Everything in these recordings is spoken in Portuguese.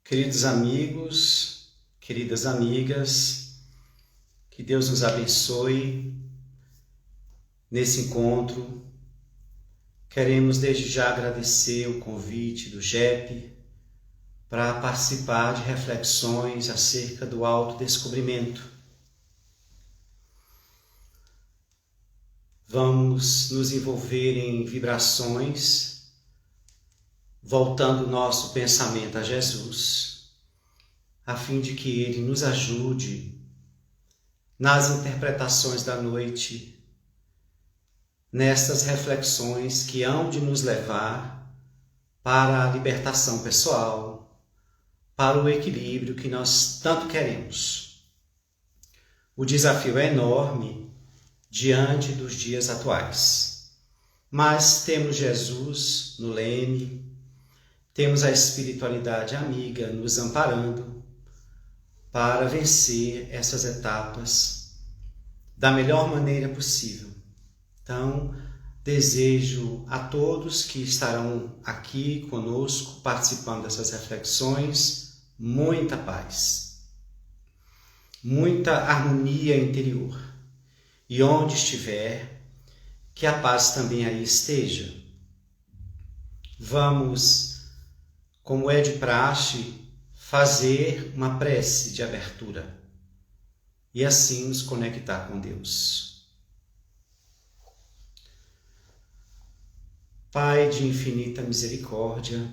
Queridos amigos, queridas amigas, que Deus nos abençoe nesse encontro. Queremos desde já agradecer o convite do GEP para participar de reflexões acerca do autodescobrimento. Vamos nos envolver em vibrações, voltando o nosso pensamento a Jesus, a fim de que Ele nos ajude nas interpretações da noite, nestas reflexões que hão de nos levar para a libertação pessoal, para o equilíbrio que nós tanto queremos. O desafio é enorme diante dos dias atuais, mas temos Jesus no leme, temos a espiritualidade amiga nos amparando para vencer essas etapas da melhor maneira possível. Então, desejo a todos que estarão aqui conosco, participando dessas reflexões, muita paz, muita harmonia interior. E onde estiver, que a paz também aí esteja. Vamos, como é de praxe, fazer uma prece de abertura e assim nos conectar com Deus. Pai de infinita misericórdia,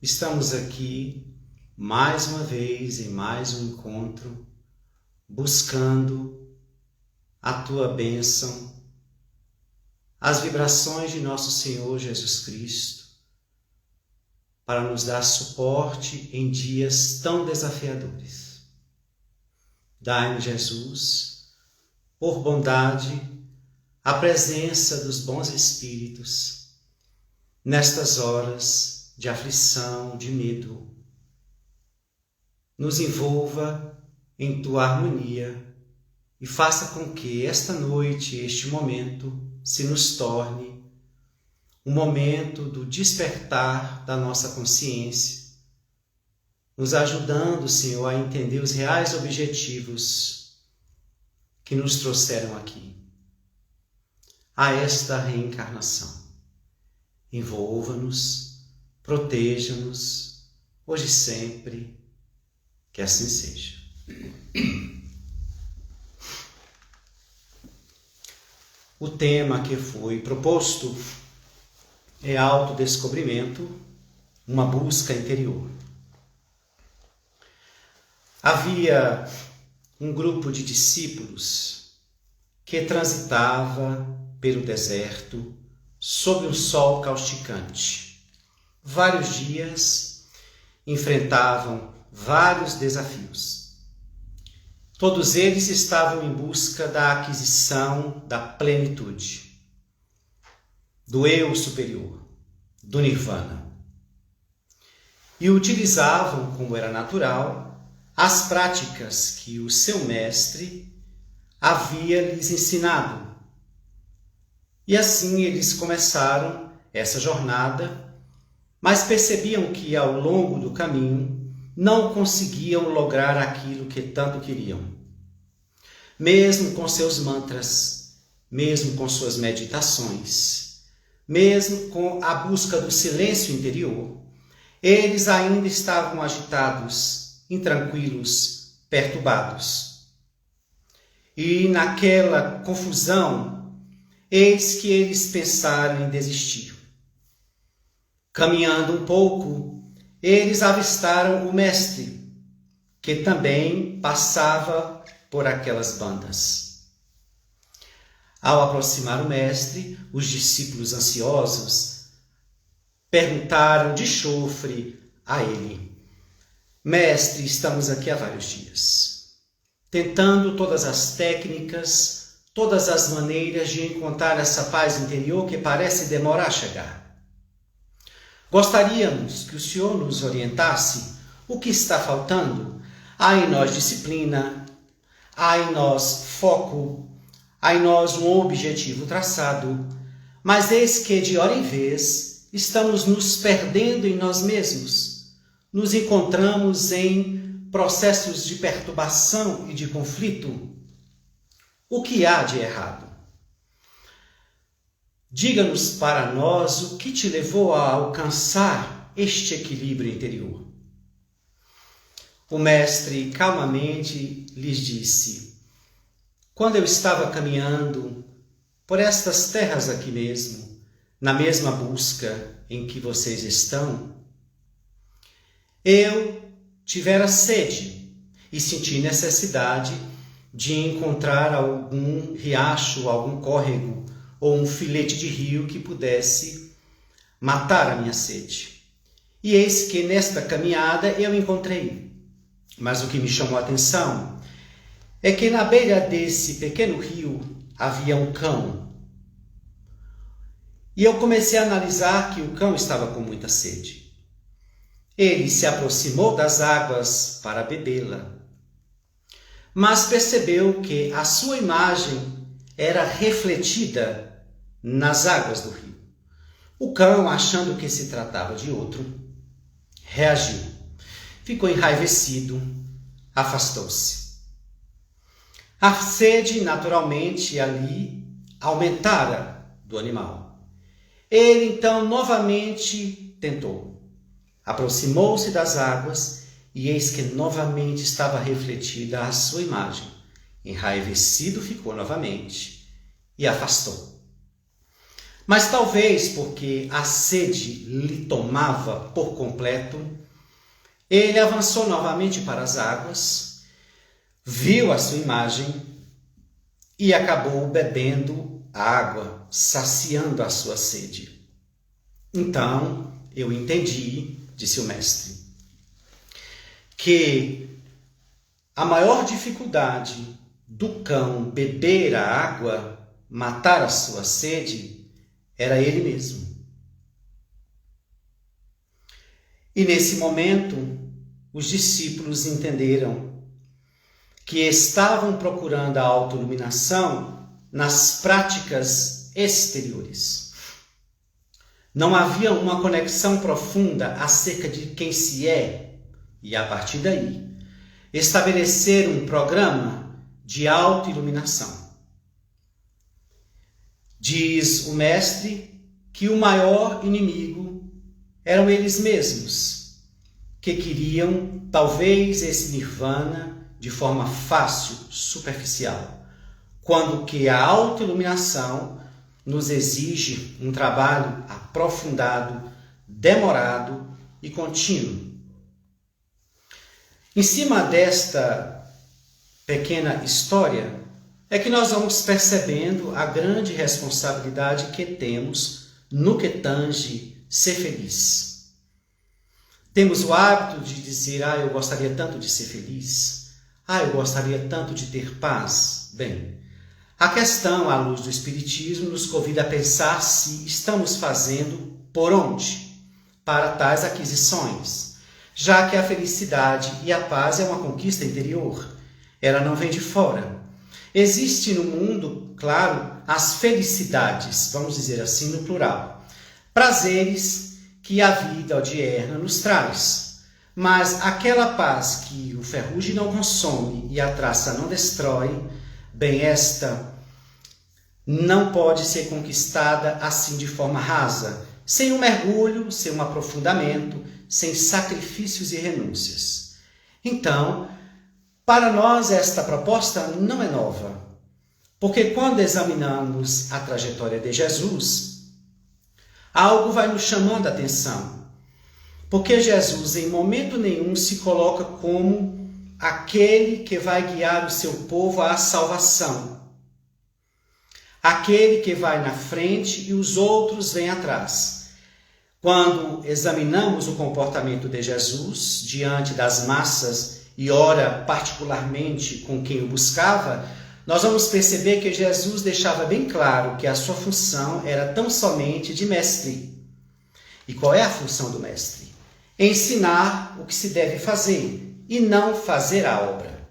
estamos aqui mais uma vez em mais um encontro, buscando a Tua bênção, as vibrações de nosso Senhor Jesus Cristo, para nos dar suporte em dias tão desafiadores. Dai-nos, Jesus, por bondade, a presença dos bons espíritos nestas horas de aflição, de medo. Nos envolva em Tua harmonia e faça com que esta noite, este momento, se nos torne um momento do despertar da nossa consciência, nos ajudando, Senhor, a entender os reais objetivos que nos trouxeram aqui, a esta reencarnação. Envolva-nos, proteja-nos, hoje e sempre, que assim seja. O tema que foi proposto é autodescobrimento, uma busca interior. Havia um grupo de discípulos que transitava pelo deserto sob um sol causticante. Vários dias enfrentavam vários desafios. Todos eles estavam em busca da aquisição da plenitude, do eu superior, do nirvana. E utilizavam, como era natural, as práticas que o seu mestre havia lhes ensinado. E assim eles começaram essa jornada, mas percebiam que ao longo do caminho não conseguiam lograr aquilo que tanto queriam. Mesmo com seus mantras, mesmo com suas meditações, mesmo com a busca do silêncio interior, eles ainda estavam agitados, intranquilos, perturbados. E naquela confusão, eis que eles pensaram em desistir. Caminhando um pouco, eles avistaram o mestre, que também passava por aquelas bandas. Ao aproximar o mestre, os discípulos ansiosos perguntaram de chofre a ele: Mestre, estamos aqui há vários dias, tentando todas as técnicas, todas as maneiras de encontrar essa paz interior que parece demorar a chegar. Gostaríamos que o Senhor nos orientasse o que está faltando. Há em nós disciplina, há em nós foco, há em nós um objetivo traçado, mas eis que de hora em vez estamos nos perdendo em nós mesmos, nos encontramos em processos de perturbação e de conflito, o que há de errado? Diga-nos para nós o que te levou a alcançar este equilíbrio interior. O mestre calmamente lhes disse: quando eu estava caminhando por estas terras aqui mesmo, na mesma busca em que vocês estão, eu tivera sede e senti necessidade de encontrar algum riacho, algum córrego ou um filete de rio que pudesse matar a minha sede. E eis que nesta caminhada eu encontrei. Mas o que me chamou a atenção é que na beira desse pequeno rio havia um cão. E eu comecei a analisar que o cão estava com muita sede. Ele se aproximou das águas para bebê-la, mas percebeu que a sua imagem era refletida nas águas do rio. O cão, achando que se tratava de outro, reagiu. Ficou enraivecido, afastou-se. A sede, naturalmente, ali aumentara do animal. Ele, então, novamente tentou. Aproximou-se das águas e eis que novamente estava refletida a sua imagem. Enraivecido ficou novamente e afastou. Mas talvez porque a sede lhe tomava por completo, ele avançou novamente para as águas, viu a sua imagem e acabou bebendo a água, saciando a sua sede. Então, eu entendi, disse o mestre, que a maior dificuldade do cão beber a água, matar a sua sede, era ele mesmo. E nesse momento, os discípulos entenderam que estavam procurando a autoiluminação nas práticas exteriores. Não havia uma conexão profunda acerca de quem se é e, a partir daí, estabelecer um programa de autoiluminação. Diz o mestre que o maior inimigo eram eles mesmos, que queriam talvez esse nirvana de forma fácil, superficial, quando que a autoiluminação nos exige um trabalho aprofundado, demorado e contínuo. Em cima desta pequena história, é que nós vamos percebendo a grande responsabilidade que temos no que tange ser feliz. Temos o hábito de dizer: eu gostaria tanto de ser feliz. Eu gostaria tanto de ter paz. Bem, a questão, à luz do Espiritismo, nos convida a pensar se estamos fazendo por onde para tais aquisições, já que a felicidade e a paz é uma conquista interior. Ela não vem de fora. Existe no mundo, claro, as felicidades, vamos dizer assim no plural, prazeres que a vida odierna nos traz. Mas aquela paz que o ferrugem não consome e a traça não destrói, bem, esta não pode ser conquistada assim de forma rasa, sem um mergulho, sem um aprofundamento, sem sacrifícios e renúncias. Então, para nós esta proposta não é nova, porque quando examinamos a trajetória de Jesus, algo vai nos chamando a atenção, porque Jesus em momento nenhum se coloca como aquele que vai guiar o seu povo à salvação, aquele que vai na frente e os outros vêm atrás. Quando examinamos o comportamento de Jesus diante das massas e ora particularmente com quem o buscava, nós vamos perceber que Jesus deixava bem claro que a sua função era tão somente de mestre. E qual é a função do mestre? Ensinar o que se deve fazer e não fazer a obra.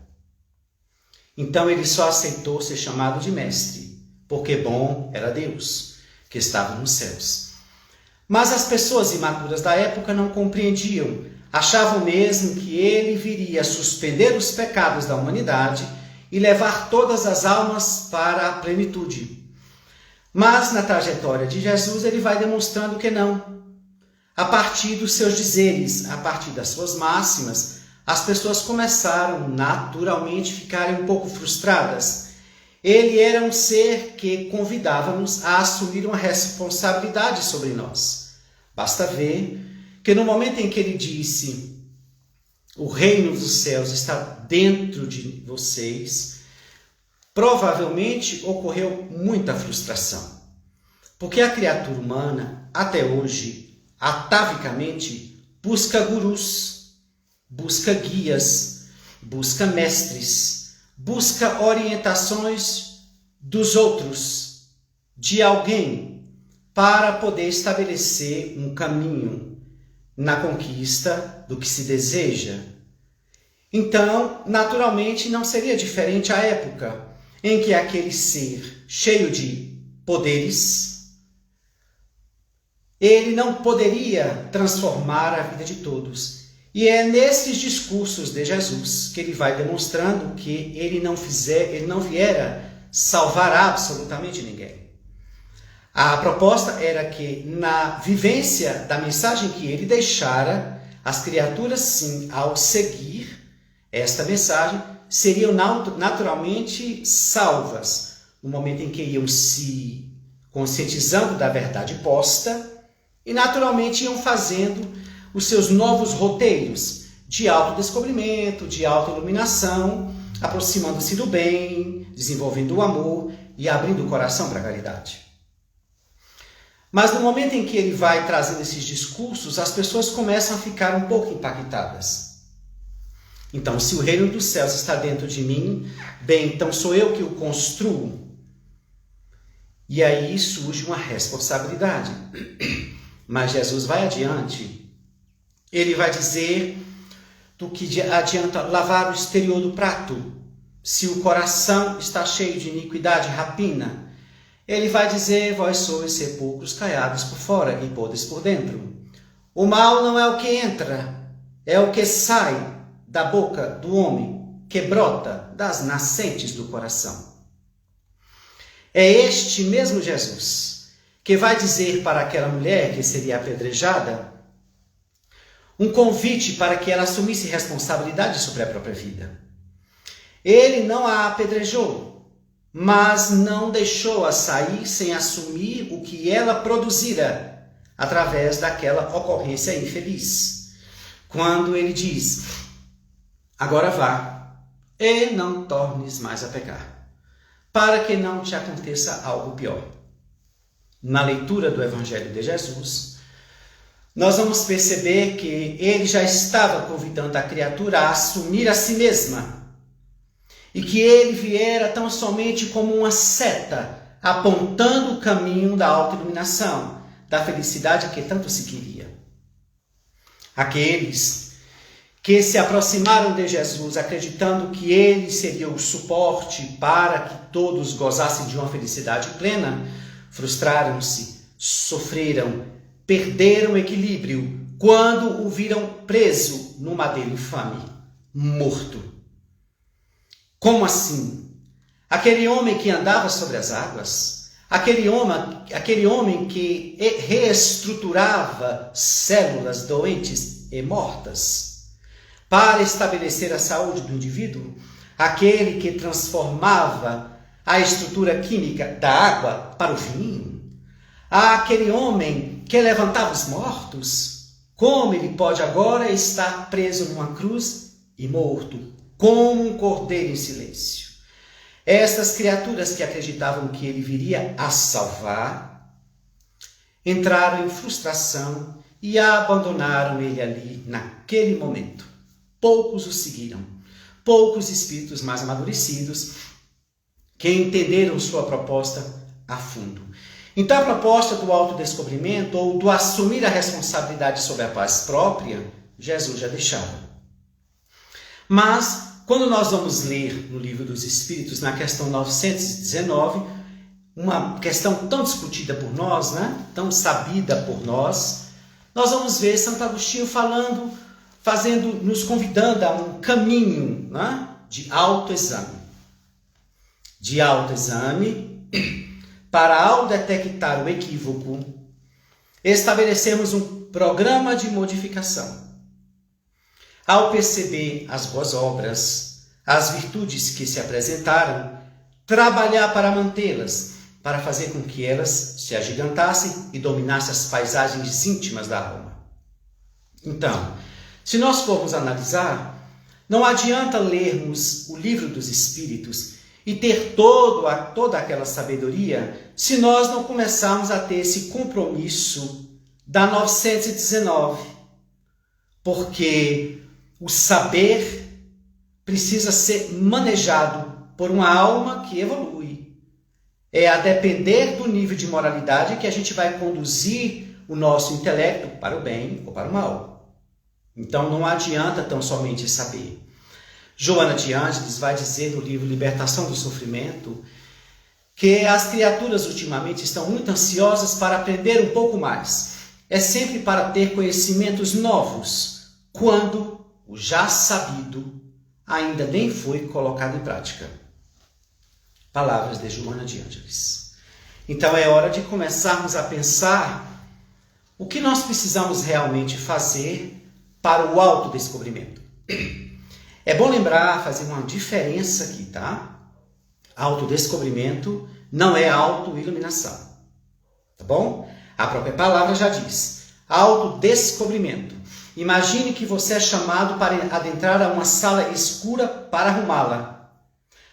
Então ele só aceitou ser chamado de mestre, porque bom era Deus, que estava nos céus. Mas as pessoas imaturas da época não compreendiam. Achavam mesmo que ele viria suspender os pecados da humanidade e levar todas as almas para a plenitude. Mas na trajetória de Jesus ele vai demonstrando que não. A partir dos seus dizeres, a partir das suas máximas, as pessoas começaram naturalmente a ficarem um pouco frustradas. Ele era um ser que convidava-nos a assumir uma responsabilidade sobre nós. Basta ver que no momento em que ele disse: o reino dos céus está dentro de vocês, provavelmente ocorreu muita frustração. Porque a criatura humana, até hoje, atavicamente, busca gurus, busca guias, busca mestres, busca orientações dos outros, de alguém, para poder estabelecer um caminho na conquista do que se deseja. Então, naturalmente, não seria diferente a época em que aquele ser cheio de poderes, ele não poderia transformar a vida de todos. E é nesses discursos de Jesus que ele vai demonstrando que ele não viera salvar absolutamente ninguém. A proposta era que, na vivência da mensagem que ele deixara, as criaturas, sim, ao seguir esta mensagem, seriam naturalmente salvas, no momento em que iam se conscientizando da verdade posta e, naturalmente, iam fazendo os seus novos roteiros de autodescobrimento, de autoiluminação, aproximando-se do bem, desenvolvendo o amor e abrindo o coração para a caridade. Mas no momento em que ele vai trazendo esses discursos, as pessoas começam a ficar um pouco impactadas. Então, se o reino dos céus está dentro de mim, bem, então sou eu que o construo. E aí surge uma responsabilidade. Mas Jesus vai adiante. Ele vai dizer do que adianta lavar o exterior do prato, se o coração está cheio de iniquidade e rapina. Ele vai dizer: vós sois sepulcros caiados por fora e podres por dentro. O mal não é o que entra, é o que sai da boca do homem, que brota das nascentes do coração. É este mesmo Jesus que vai dizer para aquela mulher que seria apedrejada um convite para que ela assumisse responsabilidade sobre a própria vida. Ele não a apedrejou, mas não deixou-a sair sem assumir o que ela produzira através daquela ocorrência infeliz. Quando ele diz: agora vá e não tornes mais a pecar, para que não te aconteça algo pior. Na leitura do Evangelho de Jesus, nós vamos perceber que ele já estava convidando a criatura a assumir a si mesma, e que ele viera tão somente como uma seta, apontando o caminho da autoiluminação, da felicidade que tanto se queria. Aqueles que se aproximaram de Jesus acreditando que ele seria o suporte para que todos gozassem de uma felicidade plena, frustraram-se, sofreram, perderam o equilíbrio quando o viram preso no madeiro infame, morto. Como assim? Aquele homem que andava sobre as águas, aquele homem que reestruturava células doentes e mortas para estabelecer a saúde do indivíduo, aquele que transformava a estrutura química da água para o vinho, aquele homem que levantava os mortos, como ele pode agora estar preso numa cruz e morto, como um cordeiro em silêncio? Estas criaturas que acreditavam que ele viria a salvar, entraram em frustração e abandonaram ele ali naquele momento. Poucos o seguiram, poucos espíritos mais amadurecidos que entenderam sua proposta a fundo. Então a proposta do autodescobrimento ou do assumir a responsabilidade sobre a paz própria, Jesus já deixava. Mas, quando nós vamos ler no Livro dos Espíritos, na questão 919, uma questão tão discutida por nós, né? Tão sabida por nós, nós vamos ver Santo Agostinho nos convidando a um caminho, né? De autoexame. De autoexame, para ao detectar o equívoco, estabelecermos um programa de modificação. Ao perceber as boas obras, as virtudes que se apresentaram, trabalhar para mantê-las, para fazer com que elas se agigantassem e dominassem as paisagens íntimas da alma. Então, se nós formos analisar, não adianta lermos o Livro dos Espíritos e ter toda aquela sabedoria se nós não começarmos a ter esse compromisso da 919. Porque o saber precisa ser manejado por uma alma que evolui. É a depender do nível de moralidade que a gente vai conduzir o nosso intelecto para o bem ou para o mal. Então não adianta tão somente saber. Joana de Ângeles vai dizer no livro Libertação do Sofrimento que as criaturas ultimamente estão muito ansiosas para aprender um pouco mais. É sempre para ter conhecimentos novos, quando o já sabido ainda nem foi colocado em prática. Palavras de Joana de Ângeles. Então é hora de começarmos a pensar o que nós precisamos realmente fazer para o autodescobrimento. É bom lembrar, fazer uma diferença aqui, tá? Autodescobrimento não é autoiluminação, tá bom? A própria palavra já diz, autodescobrimento. Imagine que você é chamado para adentrar a uma sala escura para arrumá-la.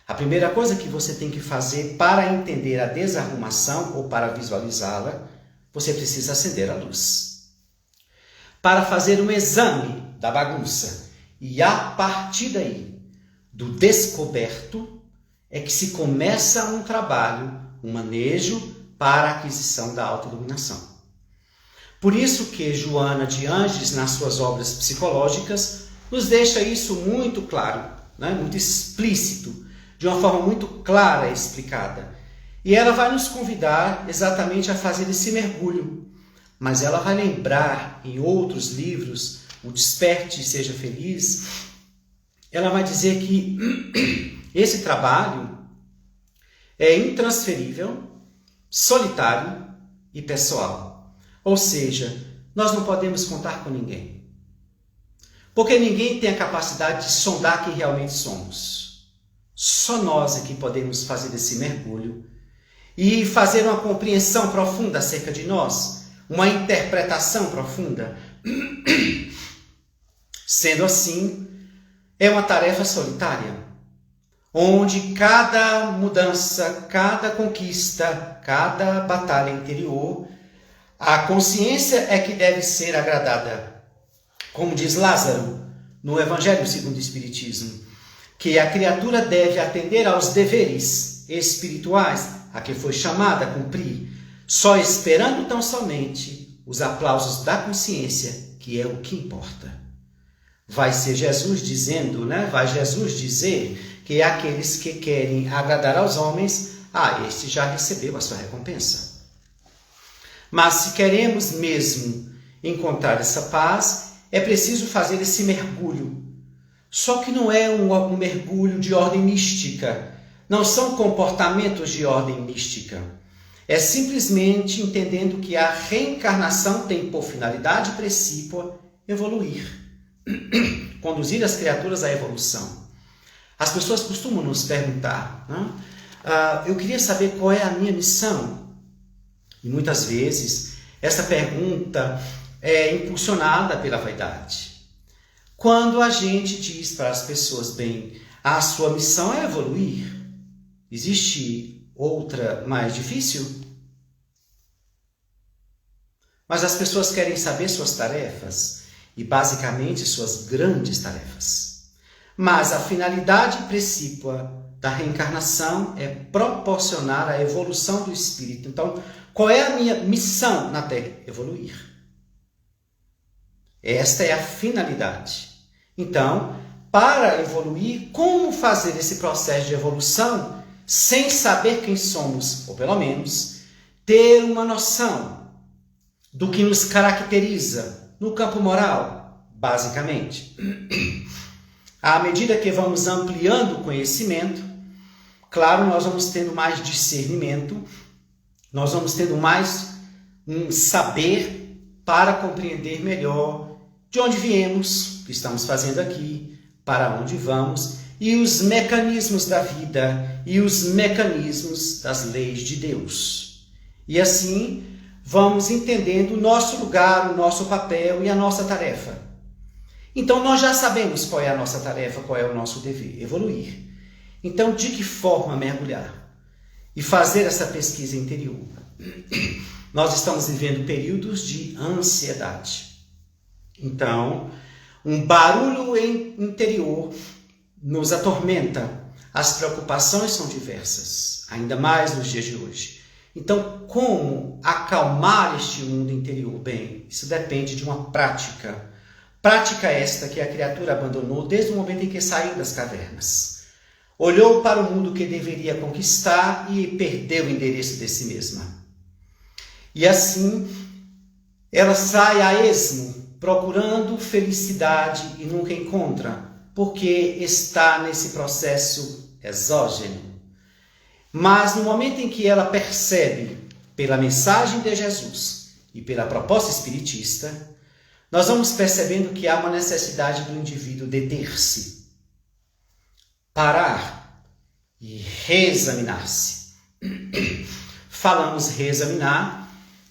A primeira coisa que você tem que fazer para entender a desarrumação ou para visualizá-la, você precisa acender a luz. Para fazer um exame da bagunça e a partir daí, do descoberto, é que se começa um trabalho, um manejo para a aquisição da autoiluminação. Por isso que Joana de Ângeles, nas suas obras psicológicas, nos deixa isso muito claro, né? Muito explícito, de uma forma muito clara e explicada. E ela vai nos convidar exatamente a fazer esse mergulho. Mas ela vai lembrar em outros livros, O Desperte e Seja Feliz, ela vai dizer que esse trabalho é intransferível, solitário e pessoal. Ou seja, nós não podemos contar com ninguém. Porque ninguém tem a capacidade de sondar quem realmente somos. Só nós é que podemos fazer esse mergulho e fazer uma compreensão profunda acerca de nós, uma interpretação profunda. Sendo assim, é uma tarefa solitária, onde cada mudança, cada conquista, cada batalha interior, a consciência é que deve ser agradada. Como diz Lázaro no Evangelho segundo o Espiritismo, que a criatura deve atender aos deveres espirituais a que foi chamada a cumprir, só esperando tão somente os aplausos da consciência, que é o que importa. Vai ser Jesus dizendo, né? Vai Jesus dizer que aqueles que querem agradar aos homens, este já recebeu a sua recompensa. Mas se queremos mesmo encontrar essa paz, é preciso fazer esse mergulho. Só que não é um mergulho de ordem mística. Não são comportamentos de ordem mística. É simplesmente entendendo que a reencarnação tem por finalidade precípua evoluir. Conduzir as criaturas à evolução. As pessoas costumam nos perguntar, né? Eu queria saber qual é a minha missão. E muitas vezes essa pergunta é impulsionada pela vaidade. Quando a gente diz para as pessoas, bem, a sua missão é evoluir, existe outra mais difícil? Mas as pessoas querem saber suas tarefas, e basicamente suas grandes tarefas. Mas a finalidade precípua da reencarnação é proporcionar a evolução do espírito. Então, qual é a minha missão na Terra? Evoluir. Esta é a finalidade. Então, para evoluir, como fazer esse processo de evolução sem saber quem somos, ou pelo menos ter uma noção do que nos caracteriza no campo moral, basicamente. À medida que vamos ampliando o conhecimento, claro, nós vamos tendo mais discernimento, nós vamos tendo mais um saber para compreender melhor de onde viemos, o que estamos fazendo aqui, para onde vamos, e os mecanismos da vida e os mecanismos das leis de Deus. E assim vamos entendendo o nosso lugar, o nosso papel e a nossa tarefa. Então nós já sabemos qual é a nossa tarefa, qual é o nosso dever, evoluir. Então de que forma mergulhar e fazer essa pesquisa interior? Nós estamos vivendo períodos de ansiedade. Então, um barulho interior nos atormenta. As preocupações são diversas, ainda mais nos dias de hoje. Então, como acalmar este mundo interior? Bem, isso depende de uma prática. Prática esta que a criatura abandonou desde o momento em que saiu das cavernas. Olhou para o mundo que deveria conquistar e perdeu o endereço de si mesma. E assim, ela sai a esmo, procurando felicidade e nunca encontra, porque está nesse processo exógeno. Mas no momento em que ela percebe, pela mensagem de Jesus e pela proposta espiritista, nós vamos percebendo que há uma necessidade do indivíduo deter-se, parar e reexaminar-se. Falamos reexaminar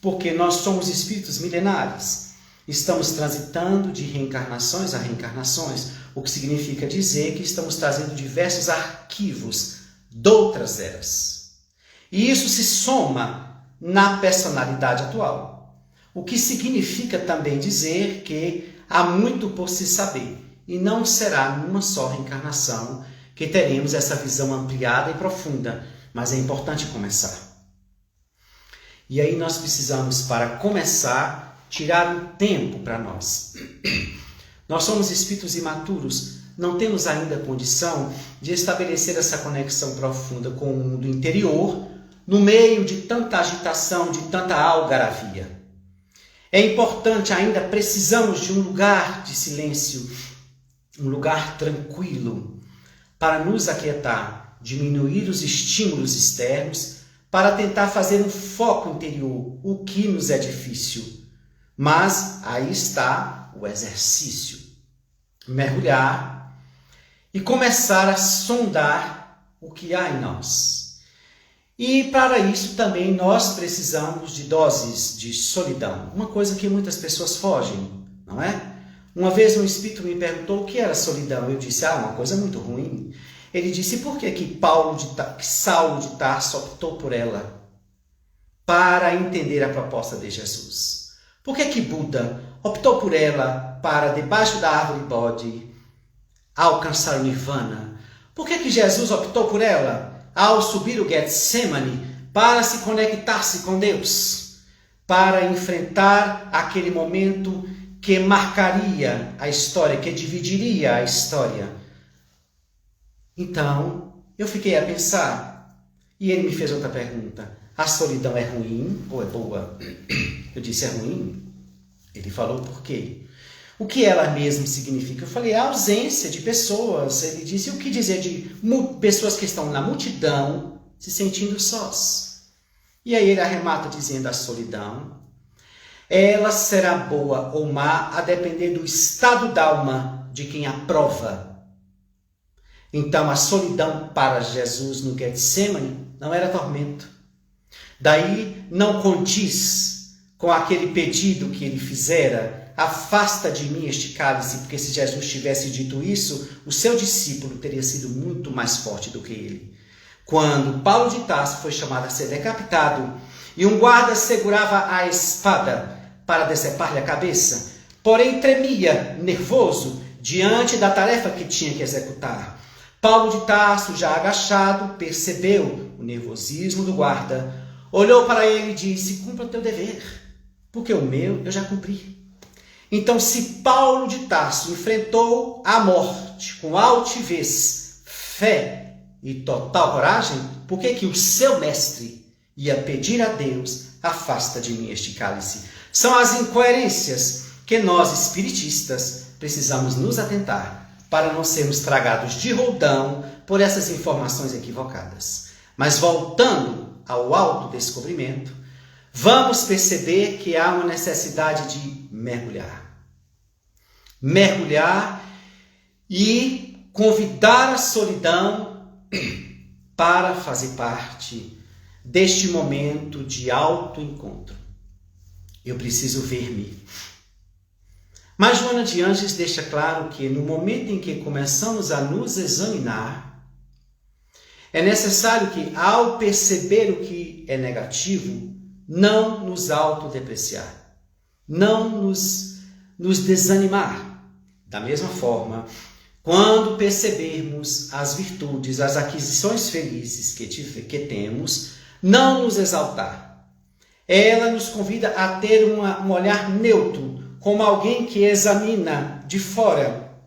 porque nós somos espíritos milenares. Estamos transitando de reencarnações a reencarnações, o que significa dizer que estamos trazendo diversos arquivos de outras eras. E isso se soma na personalidade atual, o que significa também dizer que há muito por se saber, e não será numa só reencarnação que teremos essa visão ampliada e profunda, mas é importante começar. E aí nós precisamos, para começar, tirar um tempo para nós. Nós somos espíritos imaturos, não temos ainda condição de estabelecer essa conexão profunda com o mundo interior, no meio de tanta agitação, de tanta algaravia. É importante ainda, precisamos de um lugar de silêncio, um lugar tranquilo, para nos aquietar, diminuir os estímulos externos, para tentar fazer um foco interior, o que nos é difícil. Mas aí está o exercício. Mergulhar e começar a sondar o que há em nós. E para isso também nós precisamos de doses de solidão. Uma coisa que muitas pessoas fogem, não é? Uma vez um espírito me perguntou o que era solidão. Eu disse, uma coisa muito ruim. Ele disse, por que Saulo de Tarso optou por ela? Para entender a proposta de Jesus. Por que Buda optou por ela para, debaixo da árvore Bodhi, alcançar o Nirvana? Por que Jesus optou por ela ao subir o Getsemane para se conectar-se com Deus? Para enfrentar aquele momento que marcaria a história, que dividiria a história. Então, eu fiquei a pensar, e ele me fez outra pergunta. A solidão é ruim ou é boa? Eu disse, é ruim. Ele falou por quê? O que ela mesma significa? Eu falei, a ausência de pessoas. Ele disse, o que dizer de pessoas que estão na multidão se sentindo sós? E aí ele arremata dizendo, a solidão, ela será boa ou má a depender do estado d'alma de quem a prova. Então a solidão para Jesus no Getsemane não era tormento. Daí não condiz com aquele pedido que ele fizera, afasta de mim este cálice, porque se Jesus tivesse dito isso, o seu discípulo teria sido muito mais forte do que ele. Quando Paulo de Tarso foi chamado a ser decapitado e um guarda segurava a espada para decepar-lhe a cabeça, porém tremia, nervoso, diante da tarefa que tinha que executar. Paulo de Tarso, já agachado, percebeu o nervosismo do guarda, olhou para ele e disse, cumpra o teu dever, porque o meu eu já cumpri. Então, se Paulo de Tarso enfrentou a morte com altivez, fé e total coragem, por que o seu mestre ia pedir a Deus: afasta de mim este cálice? São as incoerências que nós, espiritistas, precisamos nos atentar para não sermos tragados de roldão por essas informações equivocadas. Mas voltando ao autodescobrimento, vamos perceber que há uma necessidade de mergulhar. Mergulhar e convidar a solidão para fazer parte deste momento de autoencontro. Eu preciso ver-me. Mas Joana de Ângeles deixa claro que no momento em que começamos a nos examinar, é necessário que, ao perceber o que é negativo, não nos autodepreciar, não nos desanimar. Da mesma forma, quando percebermos as virtudes, as aquisições felizes que temos, não nos exaltar. Ela nos convida a ter um olhar neutro, como alguém que examina de fora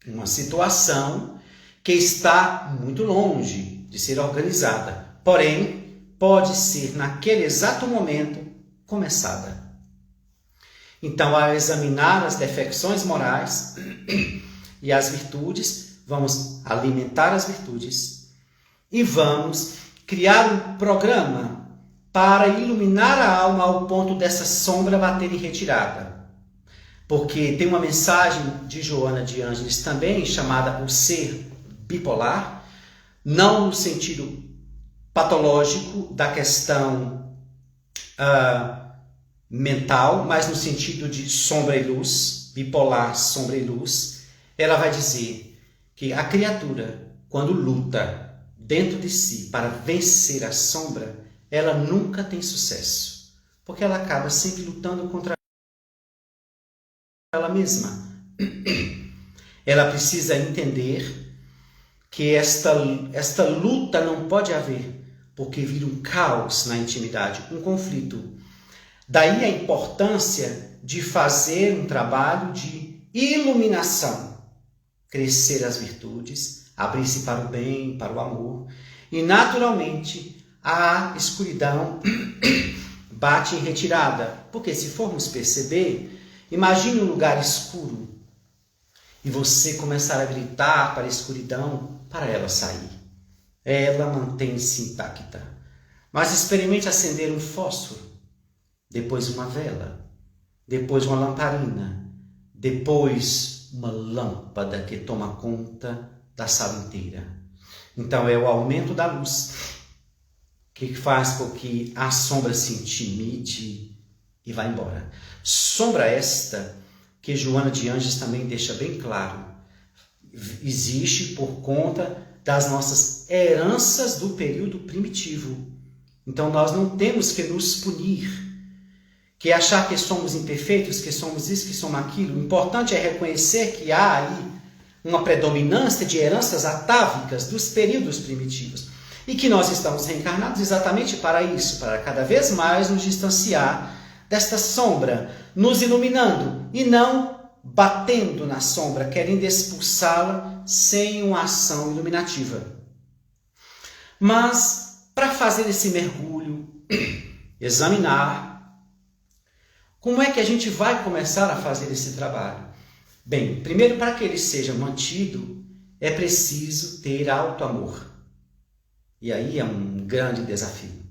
uma situação que está muito longe de ser organizada, porém, pode ser naquele exato momento começada. Então, ao examinar as defecções morais e as virtudes, vamos alimentar as virtudes e vamos criar um programa para iluminar a alma ao ponto dessa sombra bater em retirada. Porque tem uma mensagem de Joana de Ângeles também chamada o ser bipolar, não no sentido patológico da questão mental, mas no sentido de sombra e luz, bipolar, sombra e luz. Ela vai dizer que a criatura, quando luta dentro de si para vencer a sombra, ela nunca tem sucesso, porque ela acaba sempre lutando contra ela mesma. Ela precisa entender que esta luta não pode haver, porque vira um caos na intimidade, um conflito. Daí a importância de fazer um trabalho de iluminação, crescer as virtudes, abrir-se para o bem, para o amor, e naturalmente a escuridão bate em retirada, porque se formos perceber, imagine um lugar escuro e você começar a gritar para a escuridão para ela sair. Ela mantém-se intacta. Mas experimente acender um fósforo, depois uma vela, depois uma lamparina, depois uma lâmpada que toma conta da sala inteira. Então é o aumento da luz que faz com que a sombra se intimide e vá embora. Sombra esta que Joana de Ângeles também deixa bem claro, existe por conta das nossas heranças do período primitivo. Então nós não temos que nos punir, que achar que somos imperfeitos, que somos isso, que somos aquilo. O importante é reconhecer que há aí uma predominância de heranças atávicas dos períodos primitivos e que nós estamos reencarnados exatamente para isso, para cada vez mais nos distanciar desta sombra, nos iluminando e não batendo na sombra, querendo expulsá-la sem uma ação iluminativa. Mas, para fazer esse mergulho, examinar, como é que a gente vai começar a fazer esse trabalho? Bem, primeiro, para que ele seja mantido, é preciso ter auto-amor. E aí é um grande desafio.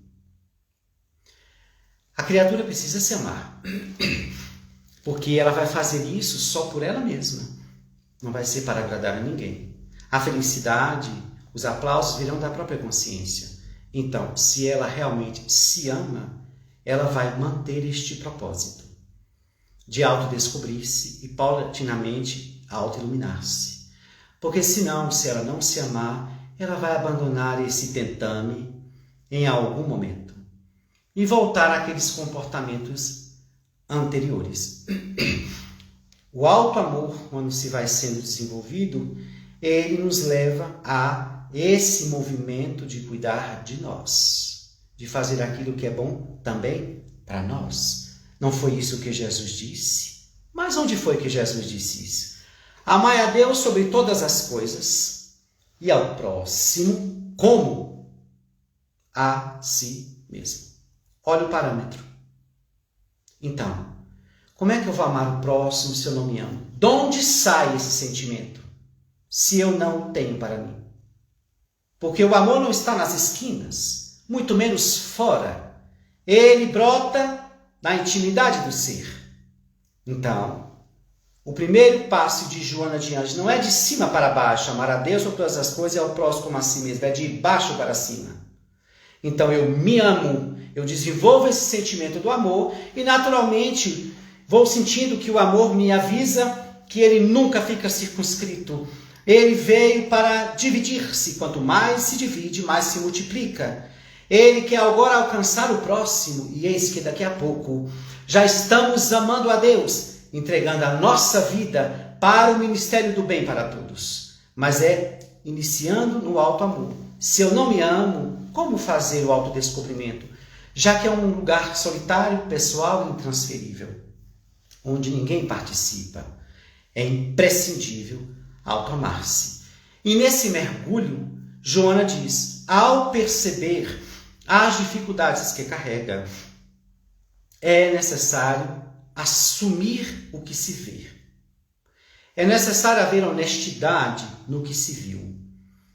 A criatura precisa se amar, porque ela vai fazer isso só por ela mesma. Não vai ser para agradar a ninguém. A felicidade, os aplausos virão da própria consciência. Então, se ela realmente se ama, ela vai manter este propósito de autodescobrir-se e paulatinamente autoiluminar-se. Porque senão, se ela não se amar, ela vai abandonar esse tentame em algum momento e voltar àqueles comportamentos anteriores. O auto-amor, quando se vai sendo desenvolvido, ele nos leva a esse movimento de cuidar de nós, de fazer aquilo que é bom também para nós. Não foi isso que Jesus disse? Mas onde foi que Jesus disse isso? Amai a Deus sobre todas as coisas e ao próximo como a si mesmo. Olha o parâmetro. Então, como é que eu vou amar o próximo se eu não me amo? De onde sai esse sentimento se eu não o tenho para mim? Porque o amor não está nas esquinas, muito menos fora. Ele brota na intimidade do ser. Então, o primeiro passo de Joana de Ângeles não é de cima para baixo, amar a Deus sobre todas as coisas e ao próximo como a si mesmo, é de baixo para cima. Então eu me amo, eu desenvolvo esse sentimento do amor e naturalmente vou sentindo que o amor me avisa que ele nunca fica circunscrito. Ele veio para dividir-se, quanto mais se divide, mais se multiplica. Ele quer agora alcançar o próximo e eis que daqui a pouco já estamos amando a Deus, entregando a nossa vida para o ministério do bem para todos. Mas é iniciando no alto amor. Se eu não me amo, como fazer o autodescobrimento? Já que é um lugar solitário, pessoal e intransferível, onde ninguém participa. É imprescindível auto-amar-se. E nesse mergulho, Joana diz, ao perceber as dificuldades que carrega, é necessário assumir o que se vê. É necessário haver honestidade no que se viu.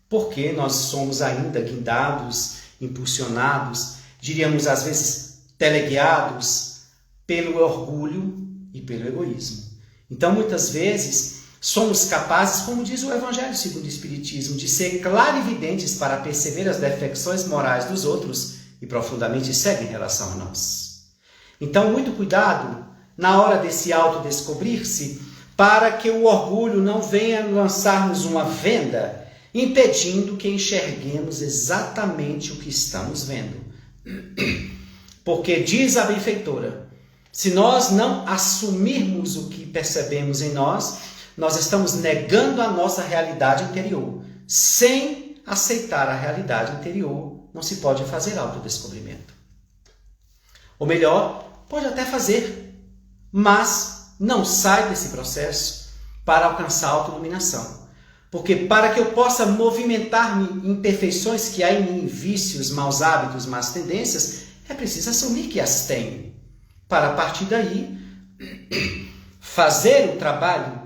Porque nós somos ainda guindados, impulsionados, diríamos às vezes teleguiados pelo orgulho e pelo egoísmo. Então muitas vezes somos capazes, como diz o Evangelho segundo o Espiritismo, de ser clarividentes para perceber as defecções morais dos outros e profundamente cegos em relação a nós. Então muito cuidado na hora desse autodescobrir-se, para que o orgulho não venha lançar-nos uma venda, impedindo que enxerguemos exatamente o que estamos vendo. Porque diz a benfeitora, se nós não assumirmos o que percebemos em nós, nós estamos negando a nossa realidade interior. Sem aceitar a realidade interior, não se pode fazer autodescobrimento. Ou melhor, pode até fazer, mas não sai desse processo para alcançar a autoiluminação. Porque para que eu possa movimentar-me em imperfeições que há em mim, vícios, maus hábitos, más tendências, é preciso assumir que as tenho. Para a partir daí, fazer o trabalho.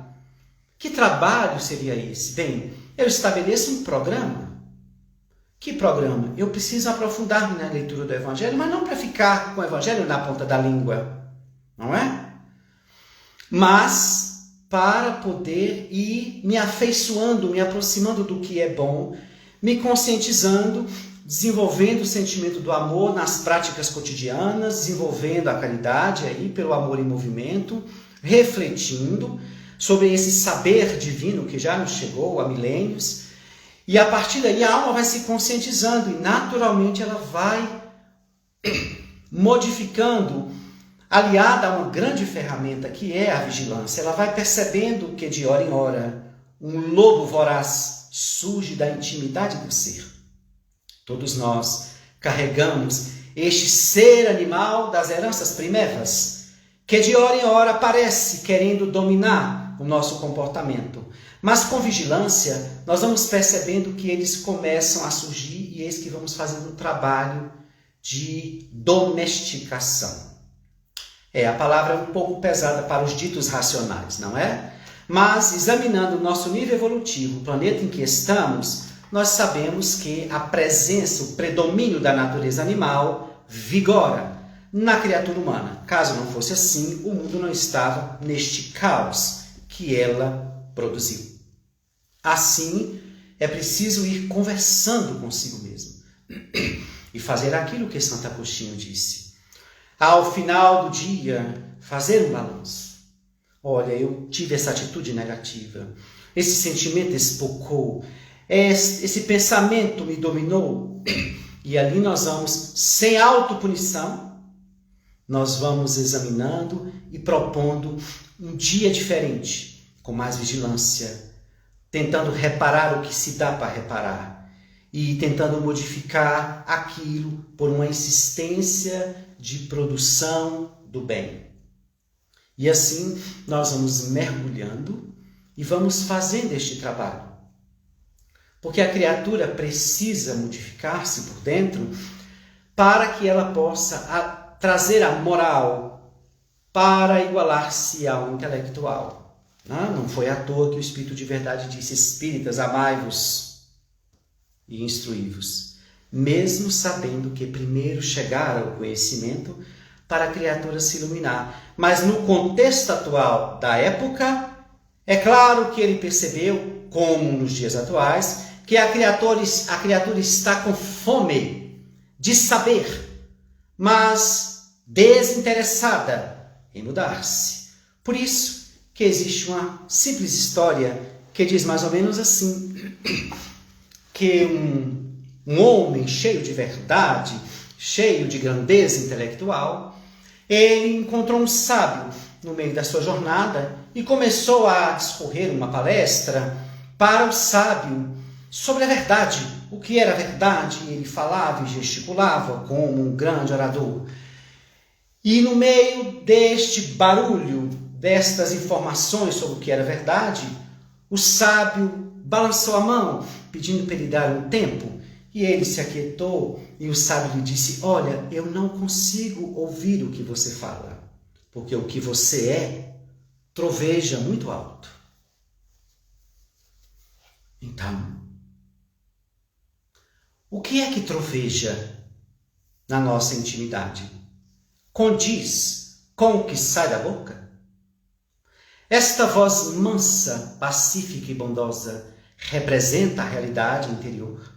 Que trabalho seria esse? Bem, eu estabeleço um programa. Que programa? Eu preciso aprofundar-me na leitura do Evangelho, mas não para ficar com o Evangelho na ponta da língua, não é? Mas para poder ir me afeiçoando, me aproximando do que é bom, me conscientizando, desenvolvendo o sentimento do amor nas práticas cotidianas, desenvolvendo a caridade aí pelo amor em movimento, refletindo sobre esse saber divino que já nos chegou há milênios, e a partir daí a alma vai se conscientizando e naturalmente ela vai modificando, aliada a uma grande ferramenta que é a vigilância. Ela vai percebendo que de hora em hora um lobo voraz surge da intimidade do ser. Todos nós carregamos este ser animal das heranças primevas, que de hora em hora aparece querendo dominar o nosso comportamento. Mas com vigilância, nós vamos percebendo que eles começam a surgir e eis que vamos fazendo um trabalho de domesticação. A palavra é um pouco pesada para os ditos racionais, não é? Mas, examinando o nosso nível evolutivo, o planeta em que estamos, nós sabemos que a presença, o predomínio da natureza animal vigora na criatura humana. Caso não fosse assim, o mundo não estava neste caos que ela produziu. Assim, é preciso ir conversando consigo mesmo e fazer aquilo que Santo Agostinho disse. Ao final do dia, fazer um balanço. Olha, eu tive essa atitude negativa, esse sentimento espocou, esse pensamento me dominou. E ali nós vamos, sem autopunição, nós vamos examinando e propondo um dia diferente, com mais vigilância, tentando reparar o que se dá para reparar e tentando modificar aquilo por uma insistência de produção do bem. E assim nós vamos mergulhando e vamos fazendo este trabalho. Porque a criatura precisa modificar-se por dentro para que ela possa trazer a moral para igualar-se ao intelectual. Não foi à toa que o Espírito de Verdade disse: Espíritas, amai-vos e instruí-vos, mesmo sabendo que primeiro chegara o conhecimento para a criatura se iluminar. Mas no contexto atual da época, é claro que ele percebeu, como nos dias atuais, que a criatura está com fome de saber, mas desinteressada em mudar-se. Por isso que existe uma simples história que diz mais ou menos assim, que um homem cheio de verdade, cheio de grandeza intelectual, ele encontrou um sábio no meio da sua jornada e começou a discorrer uma palestra para o sábio sobre a verdade, o que era a verdade. Ele falava e gesticulava como um grande orador. E no meio deste barulho, destas informações sobre o que era verdade, o sábio balançou a mão, pedindo para ele dar um tempo. E ele se aquietou e o sábio lhe disse: olha, eu não consigo ouvir o que você fala, porque o que você é troveja muito alto. Então, o que é que troveja na nossa intimidade? Condiz com o que sai da boca? Esta voz mansa, pacífica e bondosa representa a realidade interior?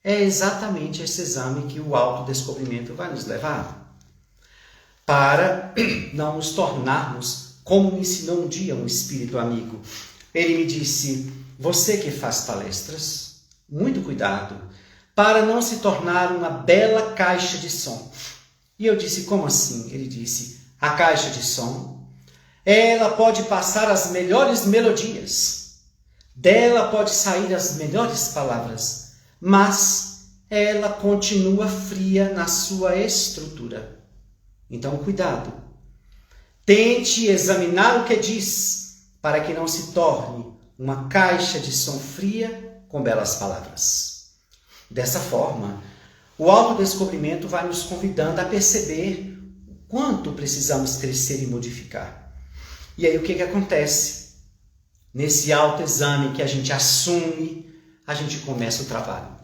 É exatamente esse exame que o autodescobrimento vai nos levar, para não nos tornarmos como me ensinou um dia um espírito amigo. Ele me disse: você que faz palestras, muito cuidado para não se tornar uma bela caixa de som. E eu disse: como assim? Ele disse: a caixa de som, ela pode passar as melhores melodias, dela pode sair as melhores palavras, mas ela continua fria na sua estrutura. Então, cuidado. Tente examinar o que diz, para que não se torne uma caixa de som fria com belas palavras. Dessa forma, o autodescobrimento vai nos convidando a perceber o quanto precisamos crescer e modificar. E aí o que acontece? Nesse autoexame que a gente assume, a gente começa o trabalho.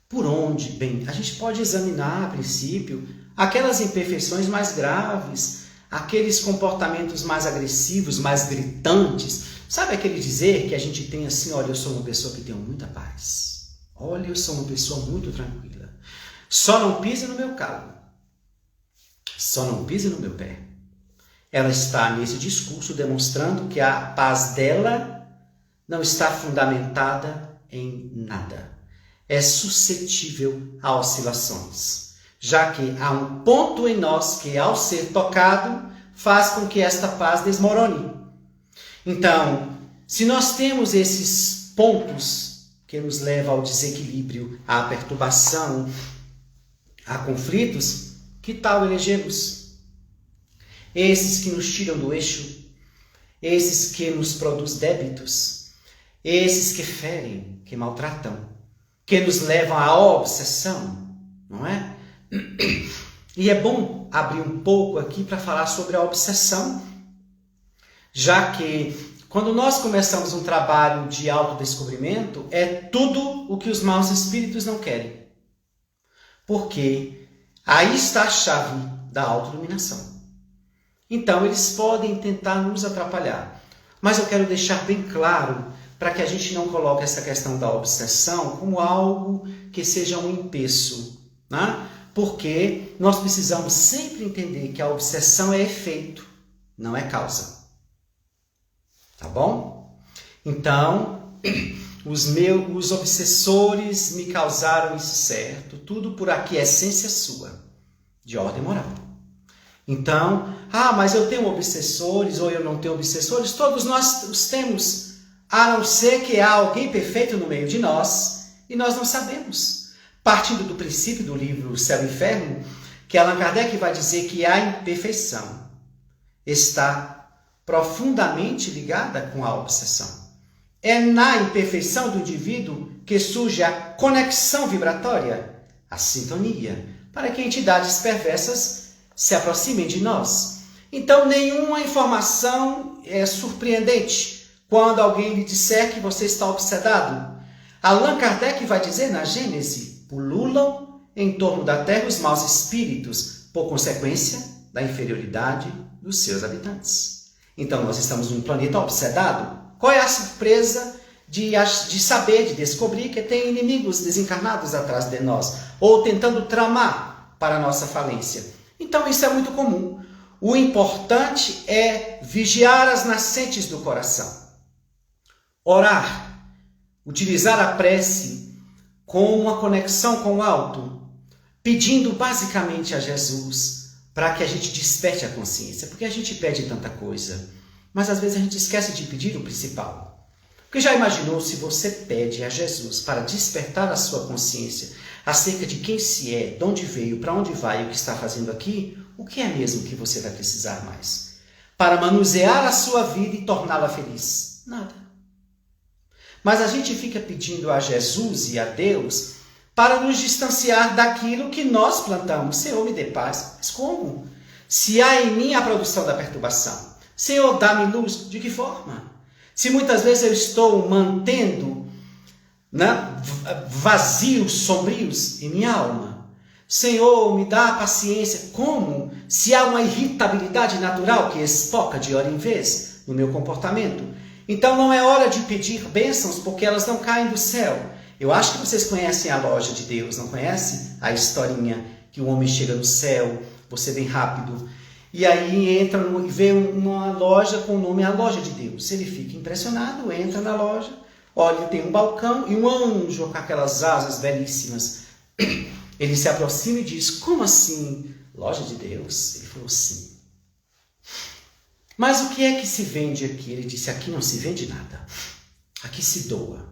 Por onde? Bem, a gente pode examinar, a princípio, aquelas imperfeições mais graves, aqueles comportamentos mais agressivos, mais gritantes. Sabe aquele dizer que a gente tem assim: olha, eu sou uma pessoa que tenho muita paz. Olha, eu sou uma pessoa muito tranquila. Só não pise no meu calo. Só não pise no meu pé. Ela está nesse discurso demonstrando que a paz dela não está fundamentada em nada. É suscetível a oscilações, já que há um ponto em nós que, ao ser tocado, faz com que esta paz desmorone. Então, se nós temos esses pontos que nos levam ao desequilíbrio, à perturbação, a conflitos, que tal elegemos? Esses que nos tiram do eixo, esses que nos produzem débitos, esses que ferem, que maltratam, que nos levam à obsessão, não é? E é bom abrir um pouco aqui para falar sobre a obsessão, já que quando nós começamos um trabalho de autodescobrimento, é tudo o que os maus espíritos não querem. Porque aí está a chave da autoiluminação. Então, eles podem tentar nos atrapalhar. Mas eu quero deixar bem claro, para que a gente não coloque essa questão da obsessão como algo que seja um empeço, né? Porque nós precisamos sempre entender que a obsessão é efeito, não é causa. Tá bom? Então, os obsessores me causaram isso certo, tudo por aquiescência sua, de ordem moral. Então, mas eu tenho obsessores ou eu não tenho obsessores? Todos nós os temos, a não ser que há alguém perfeito no meio de nós e nós não sabemos. Partindo do princípio do livro Céu e Inferno, que Allan Kardec vai dizer que a imperfeição está profundamente ligada com a obsessão. É na imperfeição do indivíduo que surge a conexão vibratória, a sintonia, para que entidades perversas se aproximem de nós. Então, nenhuma informação é surpreendente quando alguém lhe disser que você está obsedado. Allan Kardec vai dizer na Gênese: pululam em torno da Terra os maus espíritos, por consequência da inferioridade dos seus habitantes. Então, nós estamos num planeta obsedado. Qual é a surpresa de saber, de descobrir que tem inimigos desencarnados atrás de nós, ou tentando tramar para a nossa falência? Então, isso é muito comum. O importante é vigiar as nascentes do coração. Orar, utilizar a prece com uma conexão com o alto, pedindo basicamente a Jesus para que a gente desperte a consciência, porque a gente pede tanta coisa, mas às vezes a gente esquece de pedir o principal. Porque já imaginou se você pede a Jesus para despertar a sua consciência acerca de quem se é, de onde veio, para onde vai e o que está fazendo aqui? O que é mesmo que você vai precisar mais? Para manusear a sua vida e torná-la feliz? Nada. Mas a gente fica pedindo a Jesus e a Deus para nos distanciar daquilo que nós plantamos. Senhor, me dê paz. Mas como? Se há em mim a produção da perturbação. Senhor, dá-me luz. De que forma? Se muitas vezes eu estou mantendo vazios, sombrios em minha alma. Senhor, me dá paciência. Como? Se há uma irritabilidade natural que espoca de hora em vez no meu comportamento. Então não é hora de pedir bênçãos, porque elas não caem do céu. Eu acho que vocês conhecem a loja de Deus, não conhecem? A historinha que o homem chega no céu, você vem rápido, e aí entra e vê uma loja com o nome A Loja de Deus. Ele fica impressionado, entra na loja, olha, tem um balcão e um anjo com aquelas asas belíssimas. Ele se aproxima e diz: como assim? Loja de Deus? Ele falou: sim. Mas o que é que se vende aqui? Ele disse: aqui não se vende nada. Aqui se doa.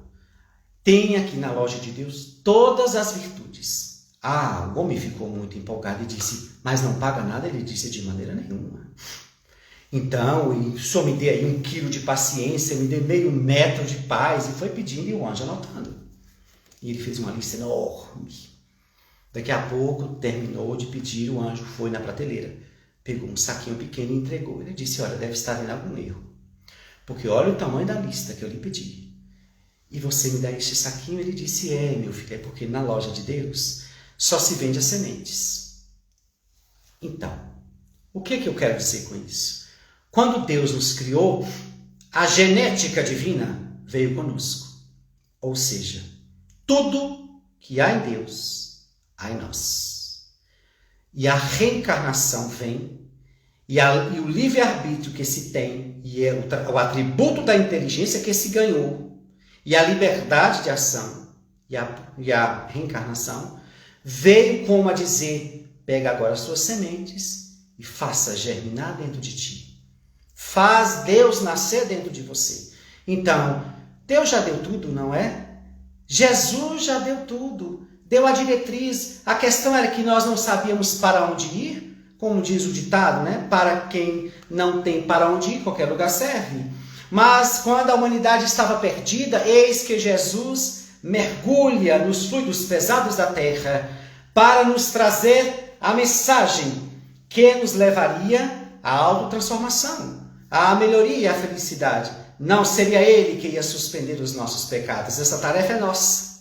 Tem aqui na loja de Deus todas as virtudes. Ah, o homem ficou muito empolgado e disse: mas não paga nada? Ele disse: de maneira nenhuma. Então, o senhor me dê aí 1 quilo de paciência, me dê meio metro de paz. E foi pedindo e o anjo anotando. E ele fez uma lista enorme. Daqui a pouco, terminou de pedir, o anjo foi na prateleira, pegou um saquinho pequeno e entregou. Ele disse: olha, deve estar havendo algum erro, porque olha o tamanho da lista que eu lhe pedi. E você me dá este saquinho? Ele disse: é, meu filho, é porque na loja de Deus só se vende as sementes. Então, o que eu quero dizer com isso? Quando Deus nos criou, a genética divina veio conosco. Ou seja, tudo que há em Deus, há em nós. E a reencarnação vem, e o livre-arbítrio que se tem, e é o atributo da inteligência que se ganhou, e a liberdade de ação, e a reencarnação, veio como a dizer: pega agora as suas sementes e faça germinar dentro de ti. Faz Deus nascer dentro de você. Então, Deus já deu tudo, não é? Jesus já deu tudo. Deu a diretriz. A questão era que nós não sabíamos para onde ir, como diz o ditado, né? Para quem não tem para onde ir, qualquer lugar serve. Mas quando a humanidade estava perdida, eis que Jesus mergulha nos fluidos pesados da terra para nos trazer a mensagem que nos levaria à autotransformação, à melhoria e à felicidade. Não seria Ele que ia suspender os nossos pecados. Essa tarefa é nossa.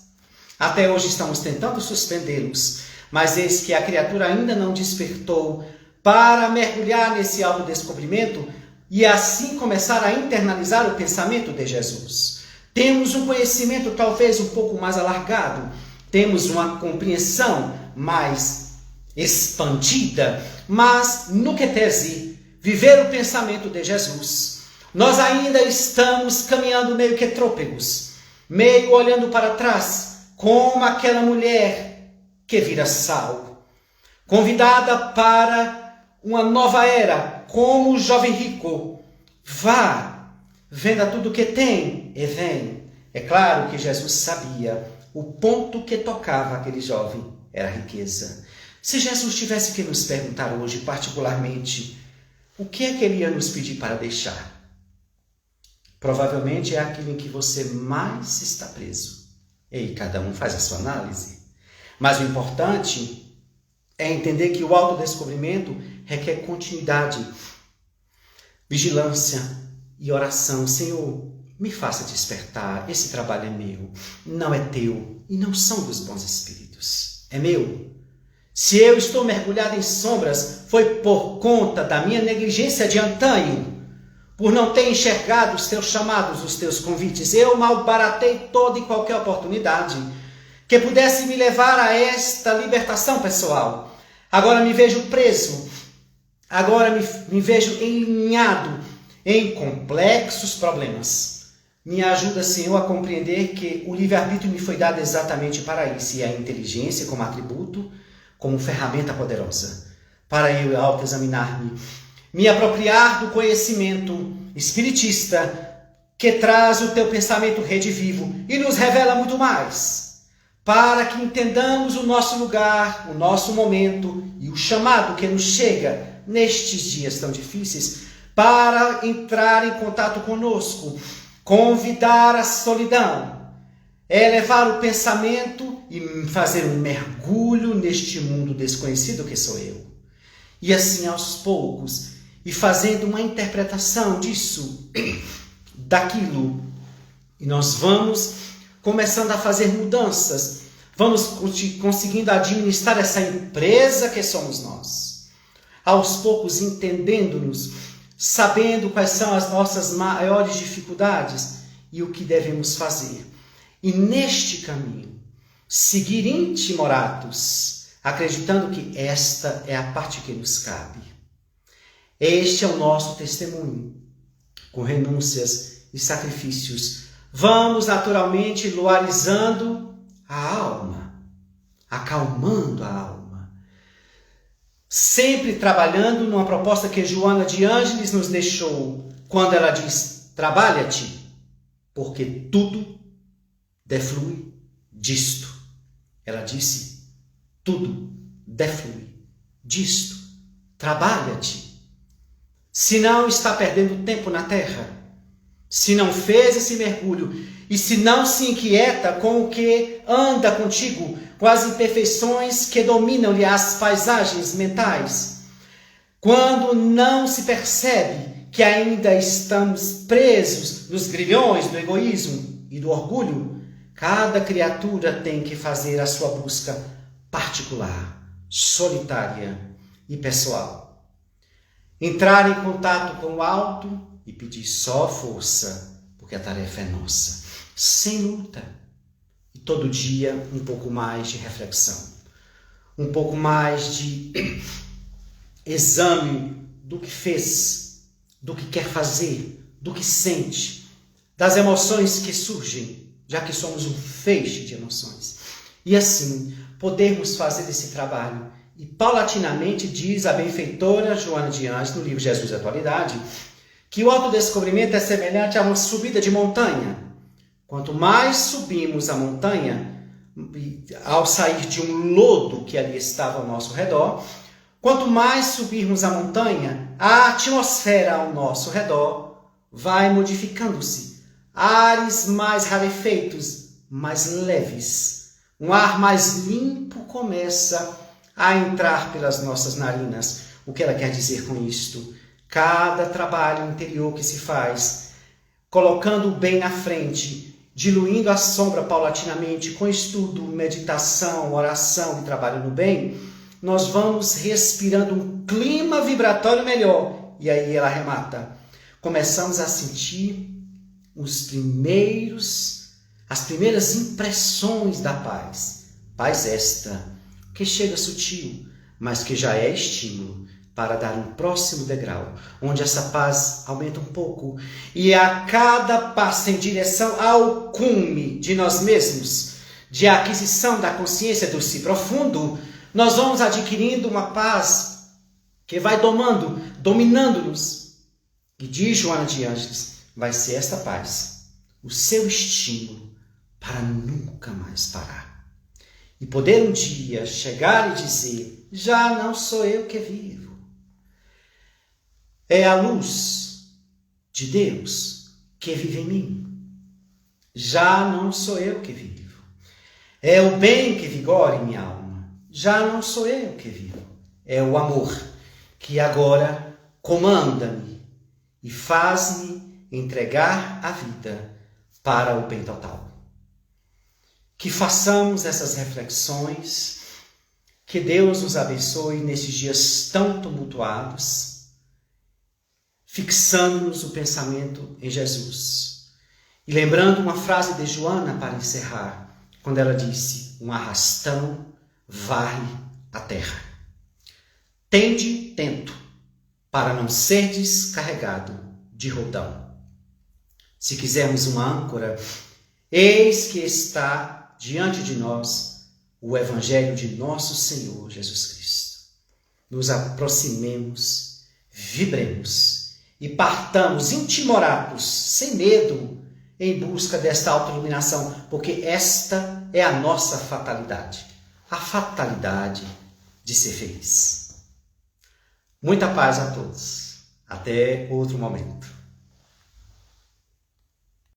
Até hoje estamos tentando suspendê-los, mas eis que a criatura ainda não despertou para mergulhar nesse autodescobrimento e assim começar a internalizar o pensamento de Jesus. Temos um conhecimento talvez um pouco mais alargado, temos uma compreensão mais expandida, mas no que tese, viver o pensamento de Jesus. Nós ainda estamos caminhando meio que trôpegos, meio olhando para trás, como aquela mulher que vira sal, convidada para uma nova era, como o jovem rico. Vá, venda tudo que tem e vem. É claro que Jesus sabia o ponto que tocava aquele jovem era a riqueza. Se Jesus tivesse que nos perguntar hoje, particularmente, o que é que ele ia nos pedir para deixar? Provavelmente é aquilo em que você mais está preso. E aí cada um faz a sua análise. Mas o importante é entender que o autodescobrimento requer continuidade, vigilância e oração. Senhor, me faça despertar. Esse trabalho é meu, não é teu e não são dos bons espíritos. É meu. Se eu estou mergulhado em sombras, foi por conta da minha negligência de antanho, por não ter enxergado os teus chamados, os teus convites. Eu malbaratei toda e qualquer oportunidade que pudesse me levar a esta libertação pessoal. Agora me vejo preso, agora me vejo enlinhado em complexos problemas. Me ajuda, Senhor, a compreender que o livre-arbítrio me foi dado exatamente para isso, e a inteligência como atributo, como ferramenta poderosa, para eu autoexaminar-me, me apropriar do conhecimento espiritista que traz o teu pensamento redivivo e nos revela muito mais, para que entendamos o nosso lugar, o nosso momento e o chamado que nos chega nestes dias tão difíceis, para entrar em contato conosco, convidar a solidão, elevar o pensamento e fazer um mergulho neste mundo desconhecido que sou eu. E assim aos poucos, e fazendo uma interpretação disso, daquilo, e nós vamos começando a fazer mudanças, vamos conseguindo administrar essa empresa que somos nós. Aos poucos entendendo-nos, sabendo quais são as nossas maiores dificuldades e o que devemos fazer. E neste caminho, seguir intimoratos, acreditando que esta é a parte que nos cabe. Este é o nosso testemunho, com renúncias e sacrifícios. Vamos naturalmente luarizando a alma, acalmando a alma. Sempre trabalhando numa proposta que Joana de Ângeles nos deixou, quando ela diz, trabalha-te, porque tudo deflui disto. Ela disse, tudo deflui disto. Trabalha-te. Se não está perdendo tempo na terra, se não fez esse mergulho e se não se inquieta com o que anda contigo, com as imperfeições que dominam-lhe as paisagens mentais, quando não se percebe que ainda estamos presos nos grilhões do egoísmo e do orgulho, cada criatura tem que fazer a sua busca particular, solitária e pessoal. Entrar em contato com o alto e pedir só força, porque a tarefa é nossa, sem luta. E todo dia um pouco mais de reflexão, um pouco mais de exame do que fez, do que quer fazer, do que sente, das emoções que surgem, já que somos um feixe de emoções. E assim, podermos fazer esse trabalho. E paulatinamente diz a benfeitora Joana de Ângeles, no livro Jesus e Atualidade, que o autodescobrimento é semelhante a uma subida de montanha. Quanto mais subimos a montanha, ao sair de um lodo que ali estava ao nosso redor, quanto mais subirmos a montanha, a atmosfera ao nosso redor vai modificando-se. Ares mais rarefeitos, mais leves. Um ar mais limpo começa a entrar pelas nossas narinas. O que ela quer dizer com isto? Cada trabalho interior que se faz, colocando o bem na frente, diluindo a sombra paulatinamente com estudo, meditação, oração e trabalho no bem, nós vamos respirando um clima vibratório melhor. E aí ela arremata. Começamos a sentir as primeiras impressões da paz. Paz esta, que chega sutil, mas que já é estímulo para dar um próximo degrau, onde essa paz aumenta um pouco, e a cada passo em direção ao cume de nós mesmos, de aquisição da consciência do si profundo, nós vamos adquirindo uma paz que vai dominando-nos. E diz Joana de Ângeles, vai ser esta paz o seu estímulo para nunca mais parar. E poder um dia chegar e dizer, já não sou eu que vivo. É a luz de Deus que vive em mim. Já não sou eu que vivo. É o bem que vigora em minha alma. Já não sou eu que vivo. É o amor que agora comanda-me e faz-me entregar a vida para o bem total. Que façamos essas reflexões, que Deus nos abençoe nesses dias tão tumultuados, fixando-nos o pensamento em Jesus. E lembrando uma frase de Joana para encerrar, quando ela disse: um arrastão varre a terra. Tende tento, para não serdes carregado de roldão. Se quisermos uma âncora, eis que está diante de nós o Evangelho de nosso Senhor Jesus Cristo. Nos aproximemos, vibremos e partamos intimorados, sem medo, em busca desta autoiluminação, porque esta é a nossa fatalidade, a fatalidade de ser feliz. Muita paz a todos. Até outro momento.